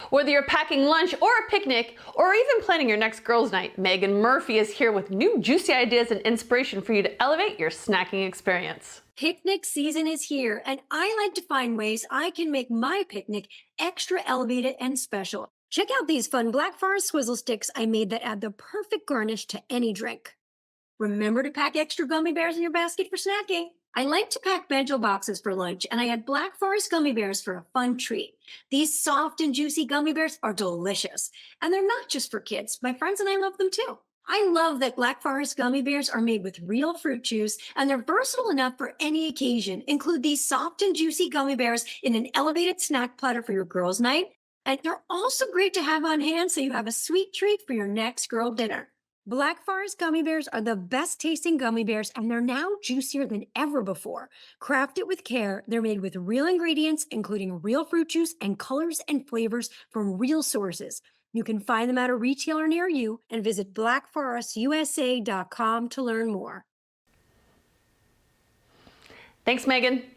Whether you're packing lunch or a picnic, or even planning your next girls' night, Meaghan Murphy is here with new juicy ideas and inspiration for you to elevate your snacking experience. Picnic season is here, and I like to find ways I can make my picnic extra elevated and special. Check out these fun Black Forest swizzle sticks I made that add the perfect garnish to any drink. Remember to pack extra gummy bears in your basket for snacking. I like to pack bento boxes for lunch, and I add Black Forest gummy bears for a fun treat. These soft and juicy gummy bears are delicious, and they're not just for kids. My friends and I love them too. I love that Black Forest gummy bears are made with real fruit juice, and they're versatile enough for any occasion. Include these soft and juicy gummy bears in an elevated snack platter for your girls' night, and they're also great to have on hand so you have a sweet treat for your next girl dinner. Black Forest gummy bears are the best tasting gummy bears, and they're now juicier than ever before. Crafted with care, they're made with real ingredients, including real fruit juice and colors and flavors from real sources. You can find them at a retailer near you and visit blackforestusa.com to learn more. Thanks, Meaghan.